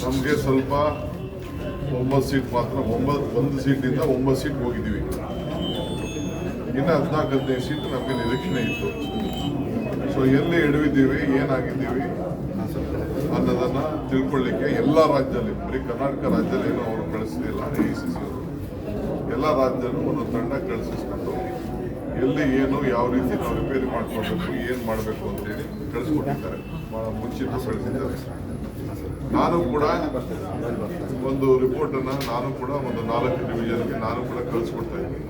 ನಮಗೆ ಸ್ವಲ್ಪ 9 ಸೀಟ್ ಮಾತ್ರ 1 ಸೀಟಿಂದ 9 ಸೀಟ್ ಹೋಗಿದ್ದೀವಿ. ಇನ್ನು 14-15 ಸೀಟ್ ನಮಗೆ ನಿರೀಕ್ಷಣೆ ಇತ್ತು. ಸೊ ಎಲ್ಲಿ ಎಡವಿದ್ದೀವಿ, ಏನಾಗಿದ್ದೀವಿ ಅನ್ನೋದನ್ನು ತಿಳ್ಕೊಳ್ಳಿಕ್ಕೆ ಎಲ್ಲ ರಾಜ್ಯದಲ್ಲಿ, ಬರೀ ಕರ್ನಾಟಕ ರಾಜ್ಯದಲ್ಲಿ ಏನೋ ಅವರು ಕಳಿಸ್ತಿಲ್ಲ, AICC ಅವರು ಎಲ್ಲ ರಾಜ್ಯದಲ್ಲೂ ಒಂದು ತಂಡ ಕಳಿಸಿಸ್ಕೊಂಡು ಎಲ್ಲಿ ಏನು ಯಾವ ರೀತಿ ನಾವು ರಿಪೇರಿ ಮಾಡ್ಕೊಳ್ಬೇಕು, ಏನು ಮಾಡಬೇಕು ಅಂತೇಳಿ ಕಳಿಸ್ಕೊಟ್ಟಿದ್ದಾರೆ, ಮುಂಚಿತ ಕಳಿಸಿದ್ದಾರೆ. ನಾನು ಕೂಡ ಒಂದು ರಿಪೋರ್ಟನ್ನು ನಾನು ಕೂಡ ಒಂದು 4 ಡಿವಿಷನ್ಗೆ ನಾನು ಕೂಡ ಕಳಿಸ್ಕೊಡ್ತಾ ಇದ್ದೀನಿ.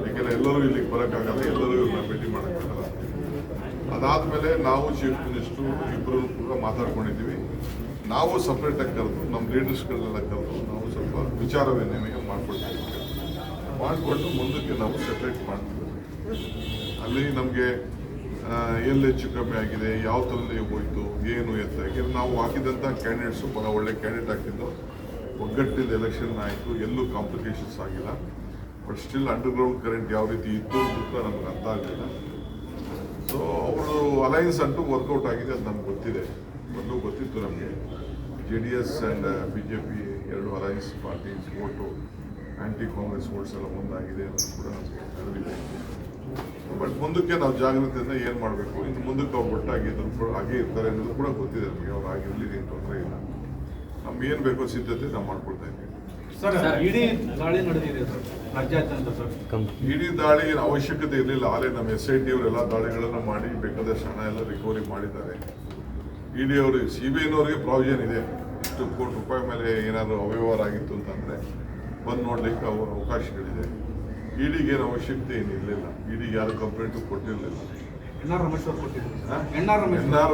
ಏಕೆಂದರೆ ಎಲ್ಲರೂ ಇಲ್ಲಿಗೆ ಬರೋಕ್ಕಾಗಲ್ಲ, ಎಲ್ಲರೂ ಇವ್ರನ್ನ ಭೇಟಿ ಮಾಡೋಕ್ಕಾಗಲ್ಲ. ಅದಾದಮೇಲೆ ನಾವು ಚೀಫ್ ಮಿನಿಸ್ಟ್ರು ಇಬ್ಬರು ಕೂಡ ಮಾತಾಡ್ಕೊಂಡಿದ್ದೀವಿ. ನಾವು ಸಪ್ರೇಟಾಗಿ ಕರೆದು ನಮ್ಮ ಲೀಡರ್ಸ್ಗಳನ್ನೆಲ್ಲ ಕರೆದು ನಾವು ಸ್ವಲ್ಪ ವಿಚಾರ ವಿನಿಮಯ ಮಾಡಿಕೊಡ್ತೀವಿ. ಮಾಡಿಕೊಂಡು ಮುಂದಕ್ಕೆ ನಾವು ಸೆಪ್ರೇಟ್ ಮಾಡ್ತೀವಿ. ಅಲ್ಲಿ ನಮಗೆ ಎಲ್ಲಿ ಹೆಚ್ಚು ಕಮ್ಮಿ ಆಗಿದೆ, ಯಾವ ಥರದಲ್ಲಿ ಹೋಯಿತು, ಏನು ಎತ್ತ, ಯಾಕೆಂದರೆ ನಾವು ಹಾಕಿದಂಥ ಕ್ಯಾಂಡಿಡೇಟ್ಸು ಭಾಳ ಒಳ್ಳೆ ಕ್ಯಾಂಡಿಡೇಟ್ ಹಾಕಿದ್ದು. ಒಗ್ಗಟ್ಟಿಂದ ಎಲೆಕ್ಷನ್ ಆಯಿತು, ಎಲ್ಲೂ ಕಾಂಪ್ಲಿಕೇಶನ್ಸ್ ಆಗಿಲ್ಲ. ಬಟ್ ಸ್ಟಿಲ್ ಅಂಡರ್ಗ್ರೌಂಡ್ ಕರೆಂಟ್ ಯಾವ ರೀತಿ ಇತ್ತು ಅಂತ ನಮ್ಗೆ ಅರ್ಥ ಆಗಲಿಲ್ಲ. ಸೊ ಅವರು ಅಲೈನ್ಸ್ ಅಂತೂ ವರ್ಕೌಟ್ ಆಗಿದೆ, ಅದು ನಮ್ಗೆ ಗೊತ್ತಿದೆ. ಮೊದಲು ಗೊತ್ತಿತ್ತು ನಮಗೆ. JDS ಆ್ಯಂಡ್ BJP ಎರಡು ಅಲೈನ್ಸ್ ಪಾರ್ಟೀಸ್ ಓಟು, ಆ್ಯಂಟಿ ಕಾಂಗ್ರೆಸ್ ವೋಟ್ಸ್ ಎಲ್ಲ ಒಂದಾಗಿದೆ ಅನ್ನೋದು ಕೂಡ ನಮಗೆ ಅರಿವಿದೆ. ಬಟ್ ಮುಂದಕ್ಕೆ ನಾವು ಜಾಗೃತಿಯಿಂದ ಏನು ಮಾಡಬೇಕು, ಇನ್ನು ಮುಂದಕ್ಕೆ ಅವ್ರು ಒಟ್ಟಾಗಿ ಇದ್ರು ಹಾಗೆ ಇರ್ತಾರೆ ಅನ್ನೋದು ಕೂಡ ಗೊತ್ತಿದೆ ನಮಗೆ. ಅವ್ರು ಆಗಿರಲಿ ಏನು ತೊಂದರೆ ಇಲ್ಲ. ನಮ್ಗೆ ಏನು ಬೇಕೋ ಸಿದ್ಧತೆ ನಾವು ಮಾಡ್ಕೊಳ್ತಾ ಇದ್ದೀವಿ. ಸರ್, ಇಡೀ ದಾಳಿ ನಡೆದಿದೆ ಸರ್ ರಾಜ್ಯಾದ್ಯಂತ. ಸರ್, ಇಡೀ ದಾಳಿಗೆ ಅವಶ್ಯಕತೆ ಇರಲಿಲ್ಲ. ಆಗಲೇ ನಮ್ಮ SIT ಅವರೆಲ್ಲ ದಾಳಿಗಳನ್ನು ಮಾಡಿ ಬೇಕಾದಷ್ಟು ಹಣ ಎಲ್ಲ ರಿಕವರಿ ಮಾಡಿದ್ದಾರೆ. ED ಅವರು, CBIನವರಿಗೆ ಪ್ರಾವಿಷನ್ ಇದೆ. ಇಷ್ಟು ಕೋಟಿ ರೂಪಾಯಿ ಮೇಲೆ ಏನಾದರೂ ಅವ್ಯವಹಾರ ಆಗಿತ್ತು ಅಂತಂದರೆ ಬಂದು ನೋಡಲಿಕ್ಕೆ ಅವಕಾಶಗಳಿದೆ. EDಗೆ ಏನು ಅವಶ್ಯಕತೆ ಏನಿರಲಿಲ್ಲ. EDಗೆ ಯಾರು ಕಂಪ್ಲೇಂಟು ಕೊಟ್ಟಿರಲಿಲ್ಲ. NR ರಮೇಶ್ ಅವರು ಕೊಟ್ಟಿದ್ರು. NR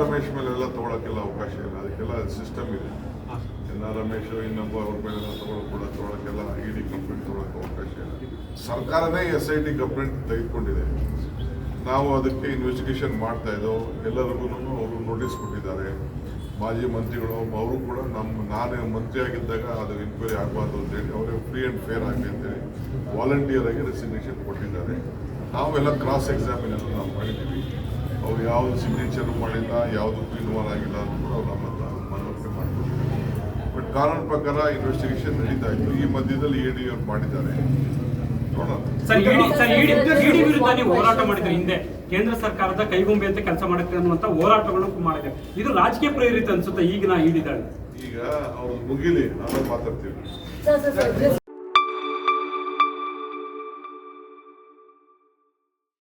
ರಮೇಶ್ ಮೇಲೆಲ್ಲ ತೊಗೊಳಕ್ಕೆಲ್ಲ ಅವಕಾಶ ಇಲ್ಲ. ಅದಕ್ಕೆಲ್ಲ ಸಿಸ್ಟಮ್ ಇದೆ. NR ರಮೇಶ್ ಇನ್ನೊಬ್ಬ ಅವ್ರ ಮೇಲೆಲ್ಲ ತೊಗೊಳಕ್ಕೆಲ್ಲ ED ಕಂಪ್ಲೇಂಟ್ ತೊಗೊಳಕ್ಕೆ ಅವಕಾಶ ಇಲ್ಲ. ಸರ್ಕಾರನೇ SIT ಕಂಪ್ಲೇಂಟ್ ತೆಗೆದುಕೊಂಡಿದೆ. ನಾವು ಅದಕ್ಕೆ ಇನ್ವೆಸ್ಟಿಗೇಷನ್ ಮಾಡ್ತಾ ಇದ್ದೋ. ಎಲ್ಲರಿಗೂ ಅವರು ನೋಟಿಸ್ ಕೊಟ್ಟಿದ್ದಾರೆ. ಮಾಜಿ ಮಂತ್ರಿಗಳು ಅವರು ಕೂಡ ನಾನು ಮಂತ್ರಿ ಆಗಿದ್ದಾಗ ಅದು ಎನ್ಕ್ವೈರಿ ಆಗಬಾರ್ದು ಅಂತೇಳಿ ಅವರೇ ಫ್ರೀ ಆ್ಯಂಡ್ ಫೇರ್ ಆಗಲಿ ಅಂತೇಳಿ ವಾಲಂಟಿಯರ್ ಆಗಿ ರೆಸಿಗ್ನೇಷನ್ ಕೊಟ್ಟಿದ್ದಾರೆ. ನಾವೆಲ್ಲ ಕ್ರಾಸ್ ಎಕ್ಸಾಮಿನೇಷನ್ ನಾವು ಮಾಡಿದ್ದೀವಿ. ಅವ್ರು ಯಾವುದು ಸಿಗ್ನೇಚರ್ ಮಾಡಿಲ್ಲ, ಯಾವುದು ಇನ್ವಾಲ್ವ್ ಆಗಿಲ್ಲ ಅಂತ ಕೂಡ ಅವ್ರು ನಮ್ಮ ಹತ್ರ ಮನವರಿಕೆ ಮಾಡಿಕೊಟ್ಟಿದ್ದಾರೆ. ಬಟ್ ಕಾನೂನು ಪ್ರಕಾರ ಇನ್ವೆಸ್ಟಿಗೇಷನ್ ನಡೀತಾ ಇತ್ತು. ಈ ಮಧ್ಯದಲ್ಲಿ ED ಅವ್ರು ಮಾಡಿದ್ದಾರೆ. ಸರ್, ಇಡಿ ವಿರುದ್ಧ ನೀವು ಹೋರಾಟ ಮಾಡಿದ್ರೆ ಹಿಂದೆ ಕೇಂದ್ರ ಸರ್ಕಾರದ ಕೈಗೊಂಬೆ ಅಂತ ಕೆಲಸ ಮಾಡುತ್ತೆ ಅನ್ನುವಂತ ಹೋರಾಟಗಳನ್ನು ಮಾಡಿದೆ. ಇದು ರಾಜಕೀಯ ಪ್ರೇರಿತ ಅನ್ಸುತ್ತೆ ಈಗಿನ ED ದಾಳಿ. ಈಗ ಅವ್ರು ಮುಗಿಲಿ, ನಾವು ಮಾತಾಡ್ತೀವಿ.